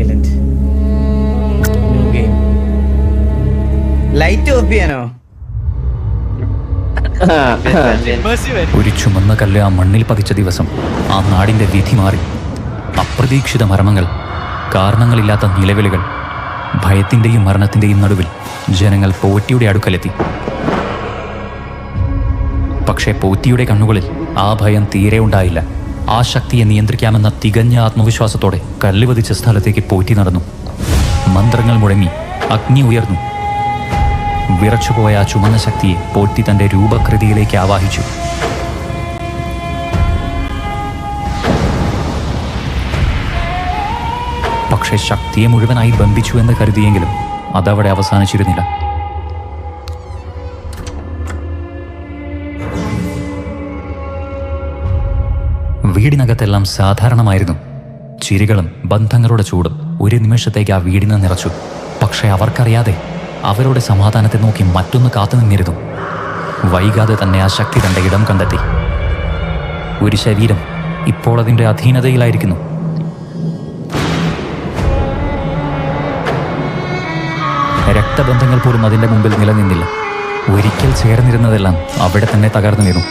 Island new game. Light of ചെയ്യാനോ? ഒരു ചുമന്ന കല്ല് ആ മണ്ണിൽ പതിച്ച ദിവസം ആ നാടിന്റെ വിധി മാറി. അപ്രതീക്ഷിത മർമ്മങ്ങൾ, കാരണങ്ങളില്ലാത്ത നിലവിളികൾ, ഭയത്തിന്റെയും മരണത്തിന്റെയും നടുവിൽ ജനങ്ങൾ പോറ്റിയുടെ അടുക്കലെത്തി. പക്ഷേ പോറ്റിയുടെ കണ്ണുകളിൽ ആ ഭയം തീരെ ഉണ്ടായില്ല. ആ ശക്തിയെ നിയന്ത്രിക്കാമെന്ന തികഞ്ഞ ആത്മവിശ്വാസത്തോടെ കല്ല് പതിച്ച സ്ഥലത്തേക്ക് പോറ്റി നടന്നു. മന്ത്രങ്ങൾ മുഴങ്ങി, അഗ്നി ഉയർന്നു. വിറച്ചുപോയ ആ ചുമന്ന ശക്തിയെ പോറ്റി തന്റെ രൂപകൃതിയിലേക്ക് ആവാഹിച്ചു. പക്ഷേ ശക്തിയെ മുഴുവനായി ബന്ധിച്ചു എന്ന് കരുതിയെങ്കിലും അതവിടെ അവസാനിച്ചിരുന്നില്ല. വീടിനകത്തെല്ലാം സാധാരണമായിരുന്നു. ചിരികളും ബന്ധങ്ങളുടെ ചൂടും ഒരു നിമിഷത്തേക്ക് ആ വീടിനെ നിറച്ചു. പക്ഷെ അവർക്കറിയാതെ അവരുടെ സമാധാനത്തെ നോക്കി മറ്റൊന്ന് കാത്തുനിന്നിരുന്നു. വൈകാതെ തന്നെ ആ ശക്തി തന്റെ ഇടം കണ്ടെത്തി. ഒരു ശരീരം ഇപ്പോൾ അതിൻ്റെ അധീനതയിലായിരിക്കുന്നു. രക്തബന്ധങ്ങൾ പോലും അതിൻ്റെ മുമ്പിൽ നിലനിന്നില്ല. ഒരിക്കൽ ചേർന്നിരുന്നതെല്ലാം അവിടെ തന്നെ തകർന്നു വീണു.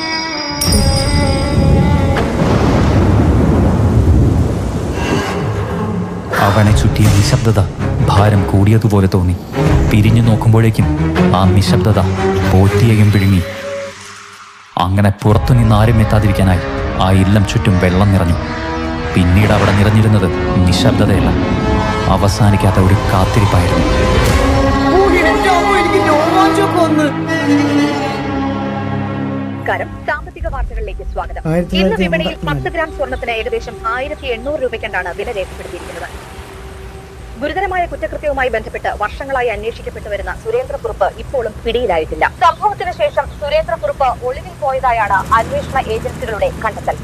അവനെ ചുറ്റിയ നിശബ്ദത ഭാരം കൂടിയതുപോലെ തോന്നി. പിരിഞ്ഞു നോക്കുമ്പോഴേക്കും ആ നിശബ്ദത പോറ്റിയെയും വിഴുങ്ങി. അങ്ങനെ പുറത്തുനിന്ന് ആരും എത്താതിരിക്കാനായി ആ ഇല്ലം ചുറ്റും വെള്ളം നിറഞ്ഞു. പിന്നീട് അവിടെ നിറഞ്ഞിരുന്നത് നിശബ്ദതയല്ല, അവസാനിക്കാത്ത ഒരു കാത്തിരിപ്പായിരുന്നു. സാമ്പത്തിക വാർത്തകളിലേക്ക് സ്വാഗതം. ഇന്ന് വിപണിയിൽ 10 ഗ്രാം സ്വർണത്തിന് ഏകദേശം 1800 രൂപയ്ക്കാണ് വില രേഖപ്പെടുത്തിയിരിക്കുന്നത്. ഗുരുതരമായ കുറ്റകൃത്യവുമായി ബന്ധപ്പെട്ട് വർഷങ്ങളായി അന്വേഷിക്കപ്പെട്ടു വരുന്ന സുരേന്ദ്രക്കുറുപ്പ് ഇപ്പോഴും പിടിയിലായിട്ടില്ല. സംഭവത്തിന് ശേഷം സുരേന്ദ്രക്കുറുപ്പ് ഒളിവിൽ പോയതായാണ് അന്വേഷണ ഏജൻസികളുടെ കണ്ടെത്തൽ.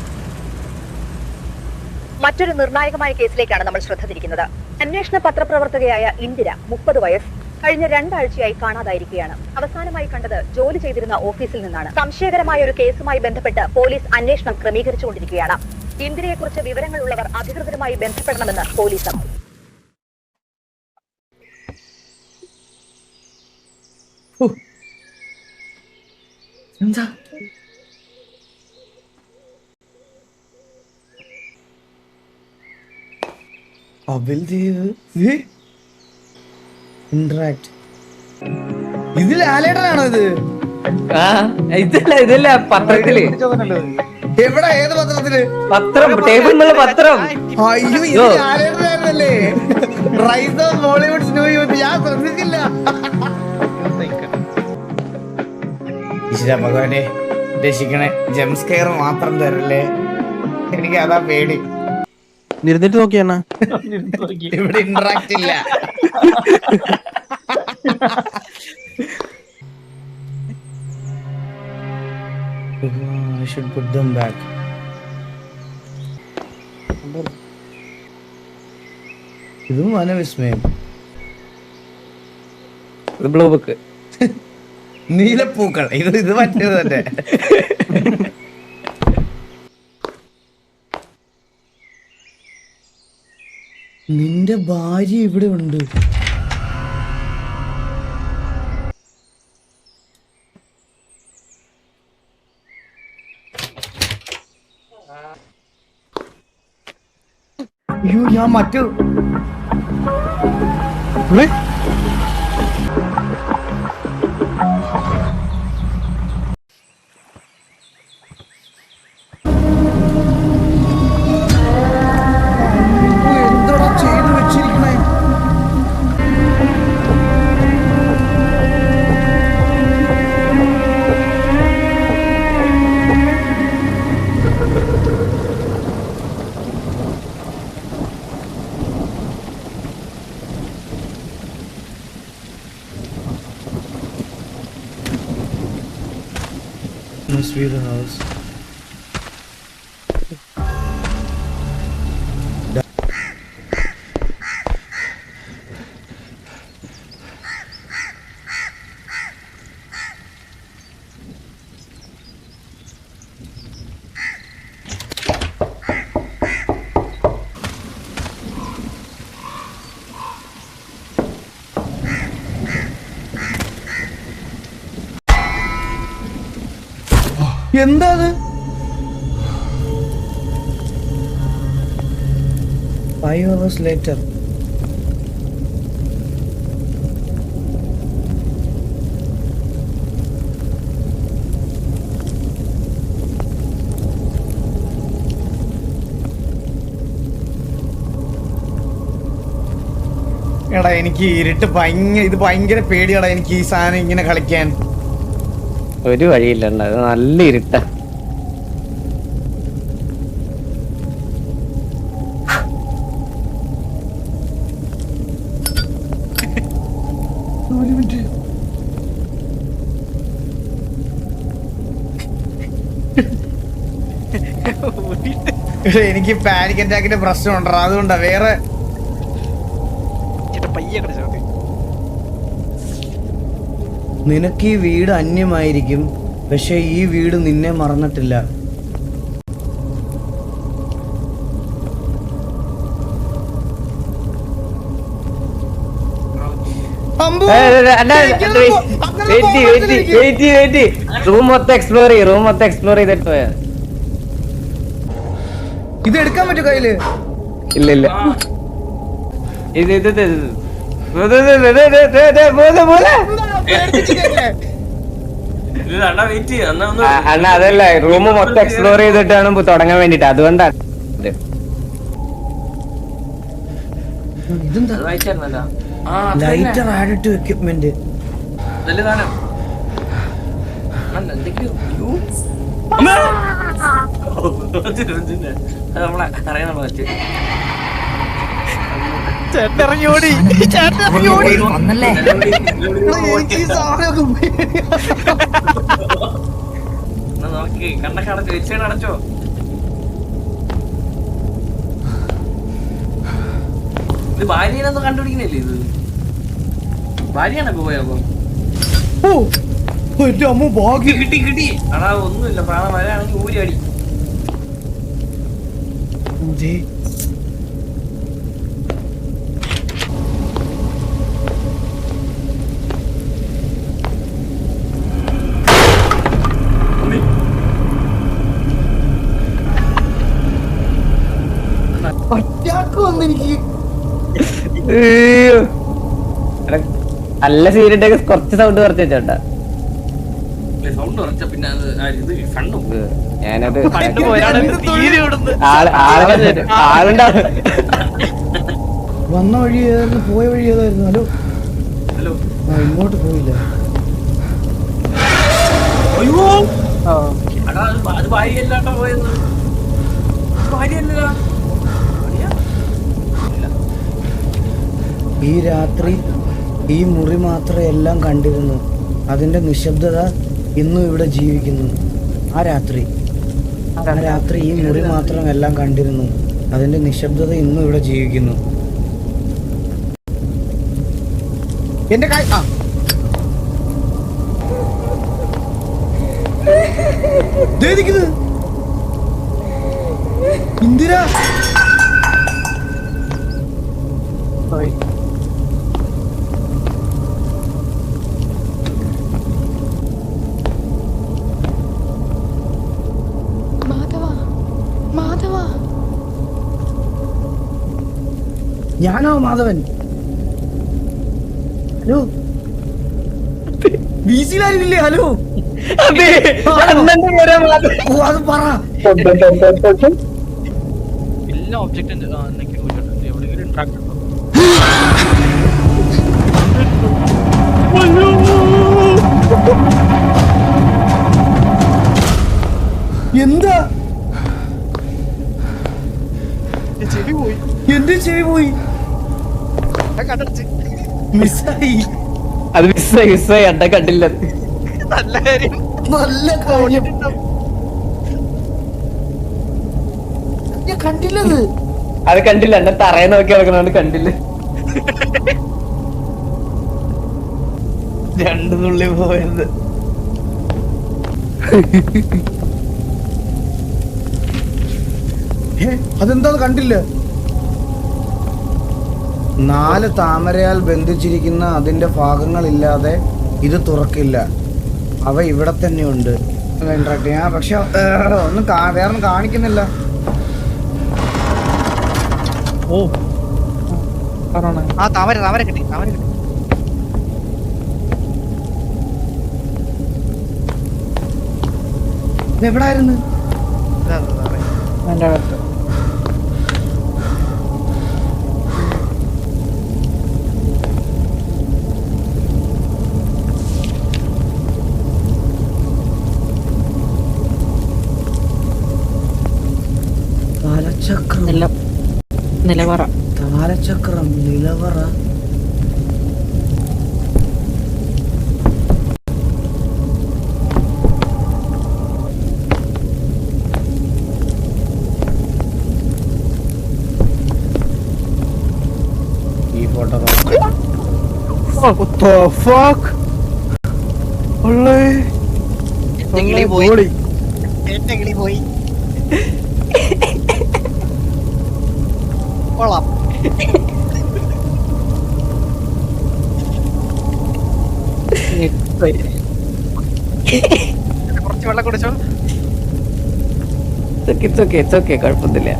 മറ്റൊരു നിർണായകമായ കേസിലേക്കാണ് നമ്മൾ ശ്രദ്ധ തിരിക്കുന്നത്. അന്വേഷണ പത്രപ്രവർത്തകയായ ഇന്ദിര, 30 വയസ്സ്, കഴിഞ്ഞ 2 ആഴ്ചയായി കാണാതായിരിക്കുകയാണ്. അവസാനമായി കണ്ടത് ജോലി ചെയ്തിരുന്ന ഓഫീസിൽ നിന്നാണ്. സംശയകരമായ ഒരു കേസുമായി ബന്ധപ്പെട്ട് പോലീസ് അന്വേഷണം ക്രമീകരിച്ചുകൊണ്ടിരിക്കുകയാണ്. ഇന്ദിരയെക്കുറിച്ച് വിവരങ്ങളുള്ളവർ അധികൃതരുമായി ബന്ധപ്പെടണമെന്ന് പോലീസ്. എന്താ ഇന്ററാക്ട് ഇതിൽ ആലേട്ടനാണോ ഇത്? ഇതല്ല പത്രത്തില്. എവിടെ? ഏത് പത്രത്തില്? പത്രം, ടേബിളിലുള്ള പത്രം. അയ്യോ, ഇത് ആലേട്ടനായിരുന്നല്ലേ? Rise of Bollywood new youth. ഞാൻ ശ്രദ്ധിച്ചില്ല. ഈശ്വര ഭഗവാനെ രക്ഷിക്കണേ. ജംസ്കെയർ മാത്രം തരല്ലേ, എനിക്ക് അതാ പേടി. ഇരുന്നിട്ട് നോക്കിയാണ് ഇവിടെ ഇന്ററാക്ട് ഇല്ല. I should put them back. ഇതും വനവിസ്മയം. Blue book, നീലപ്പൂക്കൾ. ഇത് മറ്റേത് തന്നെ. നിന്റെ ഭാര്യ ഇവിടെ ഉണ്ട്. അയ്യോ, ഞാൻ മറ്റു must be the house. എന്താ അത്? 5 hours later. എടാ എനിക്ക് ഇരുട്ട് ഭയങ്കര പേടിയാടാ എനിക്ക് ഈ സാധനം ഇങ്ങനെ കളിക്കാൻ. ഒരു വഴിയില്ല, അത് നല്ല ഇരുട്ട. ഒരു മിനിറ്റ്. എനിക്ക് പാനിക് അറ്റാക്കിന്റെ പ്രശ്നമുണ്ടോ, അതുകൊണ്ടാ. വേറെ നിനക്ക് ഈ വീട് അന്യമായിരിക്കും, പക്ഷെ ഈ വീട് നിന്നെ മറന്നിട്ടില്ല. റൂം മൊത്തം എക്സ്പ്ലോർ ചെയ്തിട്ട് പോയാ. ഇത് എടുക്കാൻ പറ്റും കയ്യില്? ഇല്ല ഇത് അണ്ണ അതല്ല, റൂം മൊത്തം എക്സ്പ്ലോർ ചെയ്തിട്ടാണ് തുടങ്ങാൻ വേണ്ടിട്ട്, അതുകൊണ്ടാണ്. Lighter add to equipment. കണ്ണൊക്കെ അടച്ചോ, വെച്ചേണ് അടച്ചോ. ഇത് ഭാര്യനൊന്നും കണ്ടുപിടിക്കുന്നില്ലേ? ഇത് ഭാര്യയാണ് പോയപ്പോ കിട്ടി. അടാ ഒന്നുമില്ല, പ്രാണം വരാണെങ്കിൽ ഊരി അടി. നല്ല സീരിട്ടൊക്കെ കുറച്ച് സൗണ്ട് കുറച്ച് വെച്ചോട്ടാ. സൗണ്ട് കുറച്ച പിന്നെ ഇത് കണ്ണു ഞാനത് വന്ന വഴി ഏതായിരുന്നു, പോയ വഴി ഏതായിരുന്നു? ഹലോ ഹലോ, ഇങ്ങോട്ട് പോയില്ല. അയ്യോ അടാ, അത് ഭാര്യയല്ലാട്ടോ പോയത്. ഭാര്യയല്ല. ഈ രാത്രി ഈ മുറി മാത്രമേ എല്ലാം കണ്ടിരുന്നു. അതിന്റെ നിശബ്ദത ഇന്നും ഇവിടെ ജീവിക്കുന്നു. ആ രാത്രി ഈ മുറി മാത്രം എല്ലാം കണ്ടിരുന്നു. അതിന്റെ നിശബ്ദത ഇന്നും ഇവിടെ ജീവിക്കുന്നു. എന്റെ ഇന്ദിര ഞാനോ മാധവൻ? ഹലോ, ബിസിയിലായിരുന്നില്ലേ? ഹലോ, അത് പറ. എല്ലാ ഒബ്ജക്റ്റും എവിടെയെങ്കിലും ഇൻട്രാക്ട് ഉണ്ടോ? എന്താ? എന്റെ ചെവി പോയി. മിസ്സായി. അത് മിസ്സായി അണ്ട കണ്ടില്ല. നല്ല കാര്യം. ഞാൻ കണ്ടില്ലത്. അത് കണ്ടില്ല, എന്നെ തറയെ നോക്കി നടക്കണോണ്ട് കണ്ടില്ല. രണ്ടു തുള്ളി പോയത്. അതെന്താ കണ്ടില്ല? 4 താമരയാൽ ബന്ധിച്ചിരിക്കുന്ന അതിന്റെ ഭാഗങ്ങളില്ലാതെ ഇത് തുറക്കില്ല. അവ ഇവിടെ തന്നെയുണ്ട്. ഇന്ററാക്ട് ചെയ്യാം, പക്ഷെ ഒന്നും വേറെ ഒന്നും കാണിക്കുന്നില്ല. ഓ പറഞ്ഞോണേ. ആ താമര താമര കിട്ടി താമര കിട്ടി. എവിടായിരുന്നു? ഇതാ, ഇതാ, താമര. എൻ്റെ അകത്ത് കാലചക്രം, നിലവറ. കാലചക്രം, നിലവറ. ഈ ഫോട്ടോ എന്റെ കിളി പോയി. എന്റെ കിളി പോയി. കൊള്ളാം. കുറച്ച് വെള്ളം കുടിച്ചോ. കുഴപ്പമൊന്നുമില്ല.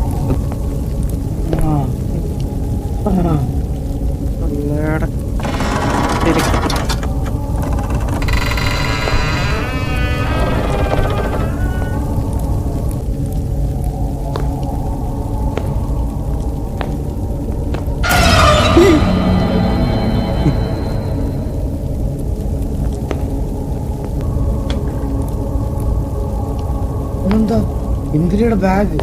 എന്താ ഇന്ദിരയുടെ ബാഗ്?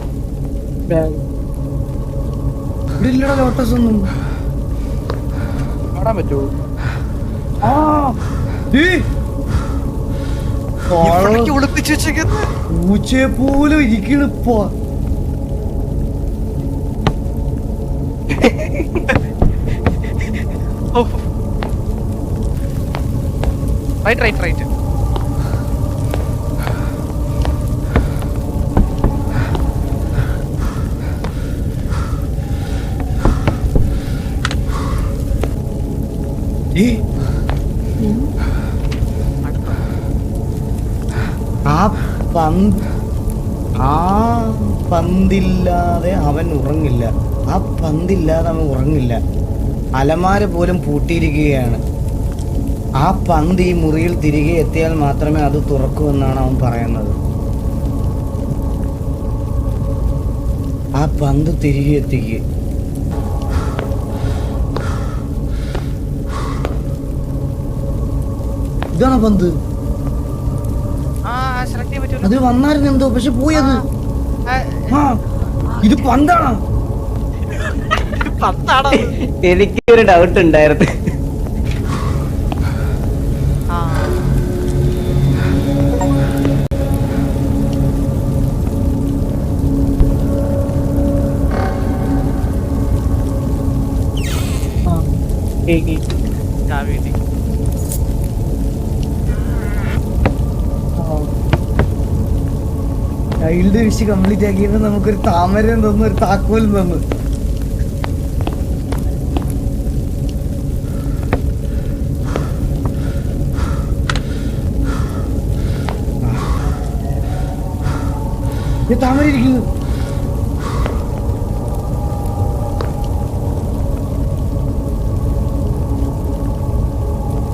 ഇവിടെ ഇല്ലടാ ലോട്ടസ് ഒന്നും. കാണാൻ പറ്റുമോ? ആ ഇവിടേക്ക് ഒളിപ്പിച്ച് വെച്ചേക്കുന്നു. പൂച്ചയെ പോലും ഇരിക്കണിപ്പോ. Right right right. ആ പന്തില്ലാതെ അവൻ ഉറങ്ങില്ല. ആ പന്തില്ലാതെ അവൻ ഉറങ്ങില്ല. അലമാര പോലും പൂട്ടിയിരിക്കുകയാണ്. ആ പന്ത് ഈ മുറിയിൽ തിരികെ എത്തിയാൽ മാത്രമേ അത് തുറക്കൂ എന്നാണ് അവൻ പറയുന്നത്. ആ പന്ത് തിരികെ എത്തിക്കുക. ഇതാണോ പന്ത്? സെലക്ട് ചെയ്യാൻ പറ്റുമല്ലോ. അത് വന്നായിരുന്നു എന്തോ, പക്ഷെ പോയത്. ആ ഇത് പന്താണോ? പത്താണോ? എനിക്കൊരു ഡൗട്ട് ഉണ്ടായിരുന്നു. ആ ചാവി. ചൈൽഡ് വിഷ് കംപ്ലീറ്റ് ആക്കിയപ്പോ നമുക്കൊരു താമരയും തന്നു, ഒരു താക്കോലും തന്നു. താമര ഇരിക്കുന്നു.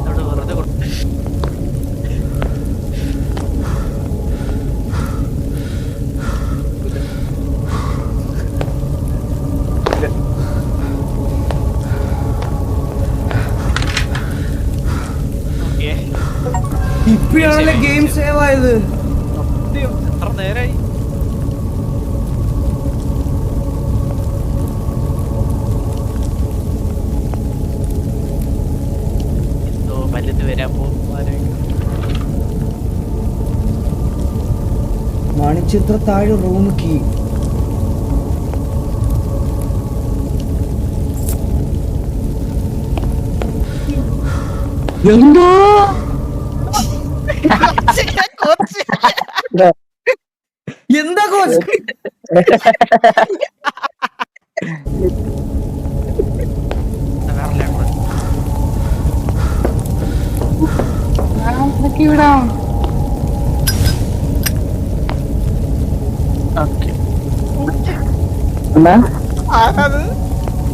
വെറുതെ കൊടുത്തു. ഇപ്പഴാണല്ലേ ഗെയിം സേവ് ആയത്. എത്ര നേരായി? എന്തോ വലുത് വരാൻ പോകും. മണിച്ചിത്ര താഴെ റൂം കീ. എന്തോ എന്താ കോച്ച്?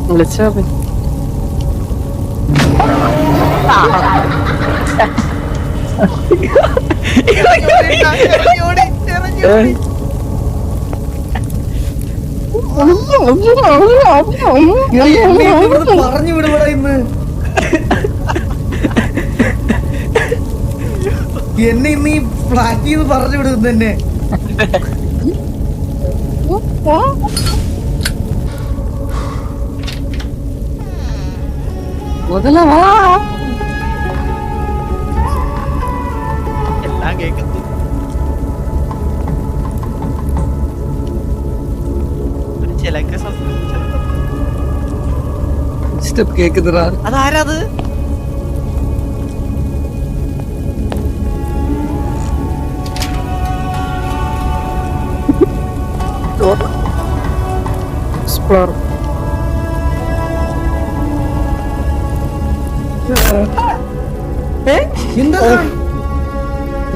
വിളിച്ചാ മതി. പറഞ്ഞു വിടുപടാ ഇന്ന്. എന്നെ ഇന്ന് ഈ ഫ്ലാറ്റിൽ നിന്ന് പറഞ്ഞു വിടും തന്നെ. എല്ലാം കേൾക്കുന്നു. ഒരു ചിലക്ക സ്റ്റെപ്പ് കേക്കുന്നുടാ. അതാരത്? എക്സ്പ്ലോർ. എന്താ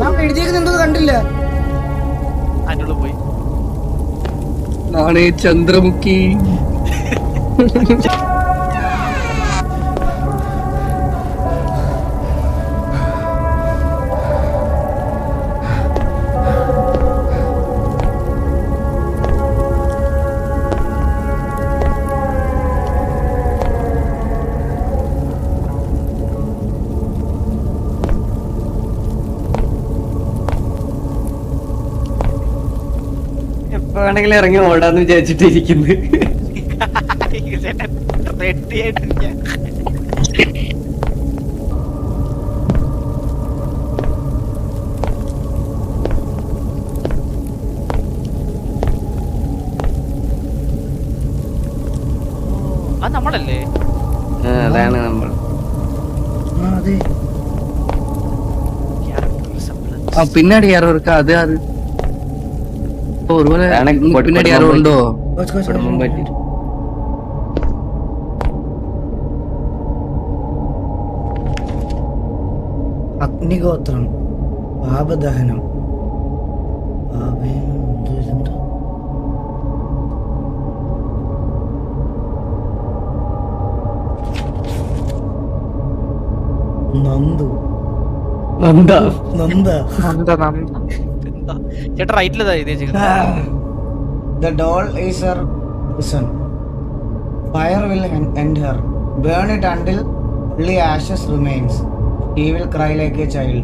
ഞാൻ എഴുതിയേക്കുന്നത് എന്തോ കണ്ടില്ല. അതിനുള്ളിൽ പോയി. നാണേ ചന്ദ്രമുഖി. എപ്പോ വേണമെങ്കിലും ഇറങ്ങി ഓടാന്ന് വിചാരിച്ചിട്ടിരിക്കുന്നു. റെഡിയായിട്ടിരിക്കാൻ. അത് നമ്മളല്ലേ? അതാണ് നമ്മൾ. അതെ பின்னாடி யாரோ இருக்கா? அது அது ஒருவேளை பின்னாடி யாரோ உண்டோ? കുടുംബം പറ്റി. അഗ്നിഗോത്രം, പാപദഹനം, നന്ദു നന്ദ നന്ദ. നന്ദ നന്ദ. എന്താ ചേട്ടാ റൈറ്റിലേതാ ഇത് വെച്ചിരിക്കുന്നത്? The doll is her prison. Fire will end her. Burn it until only ashes remains. He will cry like a child,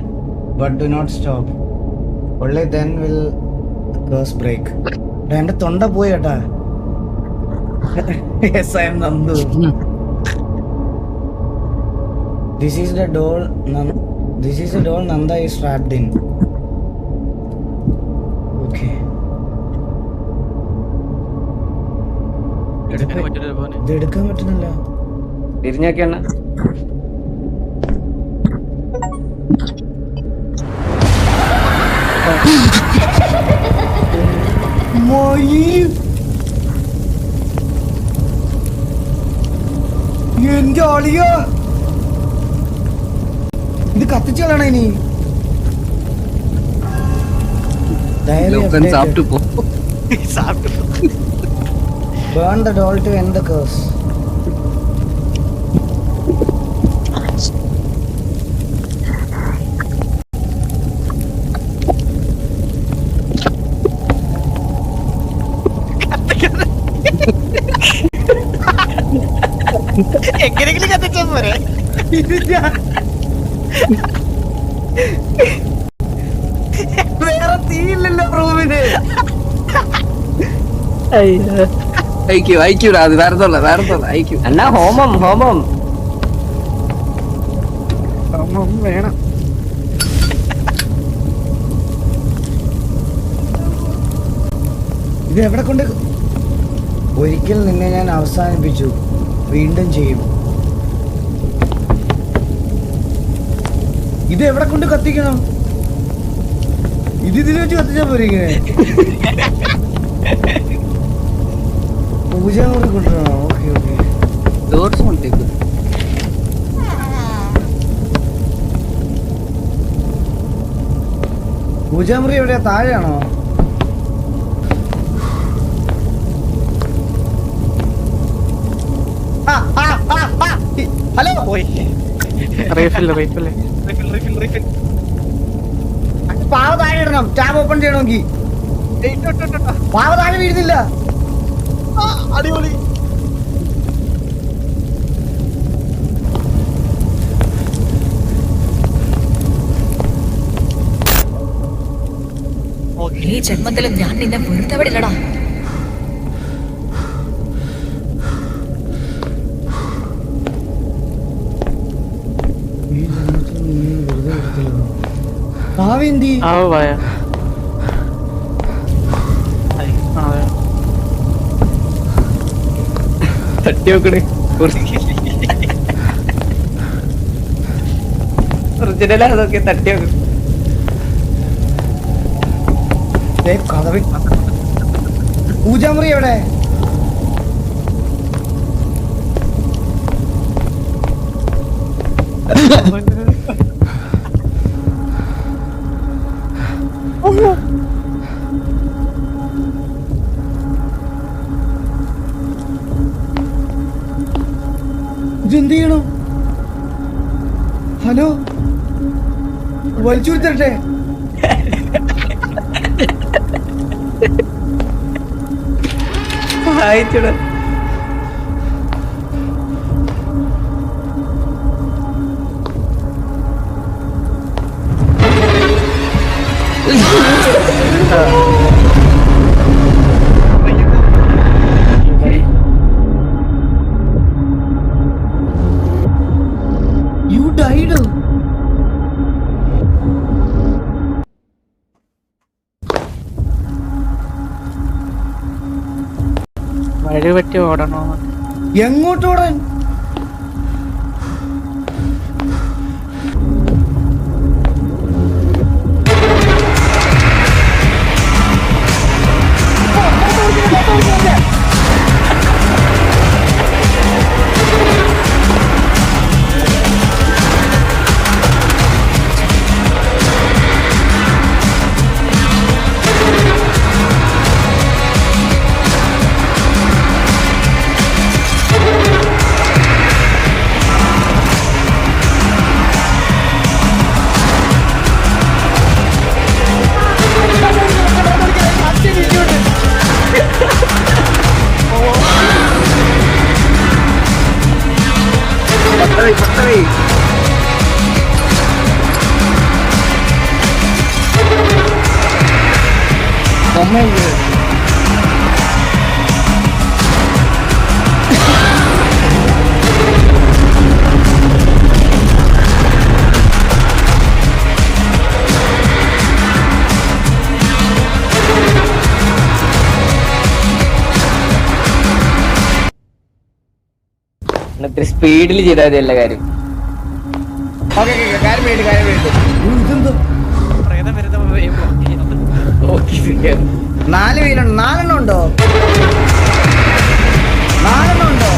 but do not stop. Only then will the curse break. എന്റെ തൊണ്ട പോയി കേട്ടാ. Yes, I am Nandu. This is the doll Nanda is trapped in. Okay. എടുക്കാൻ പറ്റില്ല പോനെ. ഇത് എടുക്കാൻ പറ്റുന്നില്ല. തിരിഞ്ഞൊക്കെ എണ്ണ. എന്റെ ആളിയ ഇത് കത്തിച്ചാലാണ് ഇനി. உட்காந்து சாப்பிட்டு போ. സാപ്പിട്ടു. Burn the doll to end the curse. എങ്ങനെയെങ്കിലും കത്തിച്ചാ പോരെ. വേറെ തീയില്ലല്ലോ റൂമിന്. ஐக்கியூடா, அது வேற சொல்ல ஐக்கியூ. അണ്ണാ ഹോമം ഹോമം. വേണം. ഇത് എവിടെ കൊണ്ട്? ഒരിക്കൽ നിന്നെ ഞാൻ അവസാനിപ്പിച്ചു, വീണ്ടും ചെയ്യും. ഇത് എവിടെ കൊണ്ട് കത്തിക്കണം? ഇതിൽ വെച്ച് കത്തിച്ചാ പോരെ ഇങ്ങനെ? പൂജാമുറി കൊണ്ടുവരണോ? Okay okay. டோர்ஸ் வந்துட்டு പൂജാമുറി എവിടെയാ? താഴെയാണോ? ഹലോ പോയി റീഫിൽ റിഫിൽ റിഫിൽ പാവ താഴെ ഇടണം. ടാബ് ഓപ്പൺ ചെയ്യണമെങ്കിൽ പാവ താഴെ വീഴുന്നില്ല. അടിപൊളി. ഈ ജന്മത്തിലും ഞാൻ നിന്നെ വെറുതെ വിടില്ലടാ. ഈ ജന്മത്തിൽ നീ വെറുതെ എടുത്തില്ല. പാവ എന്തി? ആവോ പോയ തട്ടി നോക്കണേ. ഒറിജിനലാ അതൊക്കെ തട്ടി നോക്കണം. കഥവി പൂജാമുറി എവിടെ? ഇതെന്ത് ചെയ്യണം? ഹലോ, വലിച്ചു തരട്ടെ? സഹായിച്ചോട്. You died. വഴി പറ്റി ഓടണോ? എങ്ങോട്ടോടാൻ? ഇത്തിരി സ്പീഡിൽ ചെയ്താൽ മതി എല്ലാ കാര്യം. ഇതെന്തോ പ്രേതം വരുന്ന ഓക്കെ 4 വീലുണ്ട്. 4 ഉണ്ടോ? 4 ഉണ്ടോ?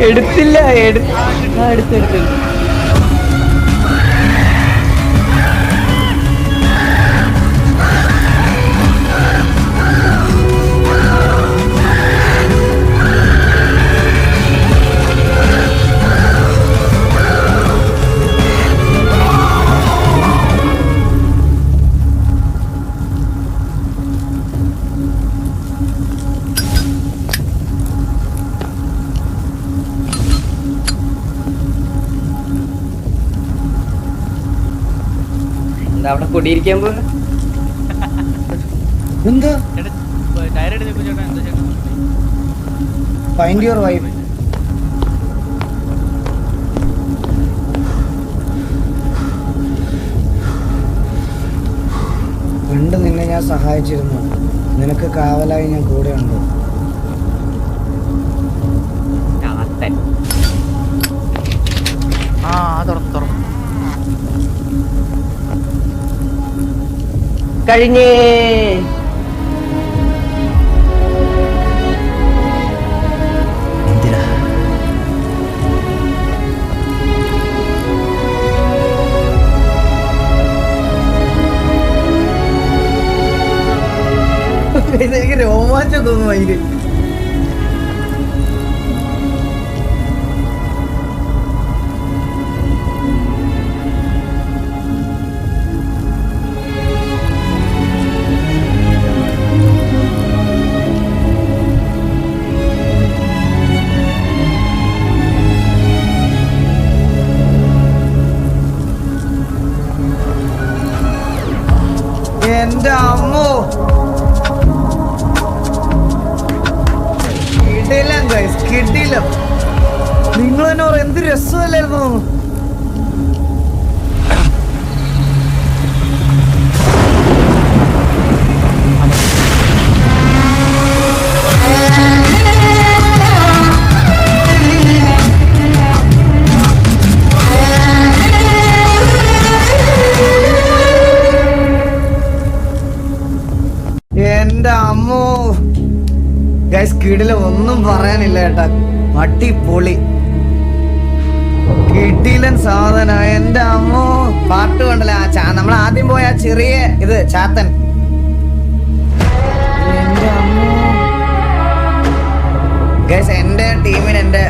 എടുത്തില്ല. എടുത്തെടുത്തു. അവിടെ കുടിയിരിക്കാൻ പോ. എന്താ? ഡയറക്റ്റ് നിൽക്കും ചേട്ടാ. എന്താ ചേട്ടാ? Find your wife. ഞാൻ സഹായിച്ചിരുന്നു. നിനക്ക് കാവലായി ഞാൻ കൂടെയുണ്ട്. ആ തുറന്നു കഴിഞ്ഞേ. എന്തിനാ എനിക്ക് രോമാഞ്ചം തോന്നുന്നു അതില്. എന്റെ അമ്മോ, കിടിലം ഗൈസ്, കിടിലം. നിങ്ങൾ തന്നെ പറ, എന്ത് രസമല്ലായിരുന്നു. എന്റെ അമ്മോ ഗൈസ്, കിടിലം, ഒന്നും പറയാനില്ല കേട്ടാ. അടിപൊളി, കിടിലൻ സാധന. എന്റെ അമ്മോ, പാട്ട് കണ്ടല്ലേ നമ്മൾ ആദ്യം പോയ ആ ചെറിയ ഇത് ചാത്തൻ. എന്റെ അമ്മോ ഗൈസ്, എന്റെ ടീമിന് എന്റെ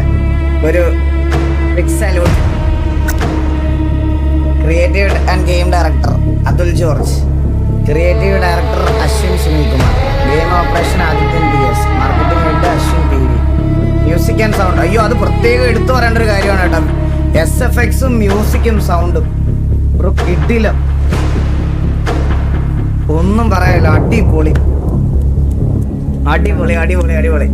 ഒരു big salute. Creative and game director Athul George, creative director Ashwin Sunilkumar, game operation Adithyan PS, marketing head Ashwin PV, music and sound. അയ്യോ, അത് പ്രത്യേകം എടുത്തു പറയേണ്ട ഒരു കാര്യമാണ് കേട്ടോ. SFXും മ്യൂസിക്കും സൗണ്ടും കിട്ടില്ല, ഒന്നും പറയാനില്ല. അടിപൊളി അടിപൊളി അടിപൊളി അടിപൊളി.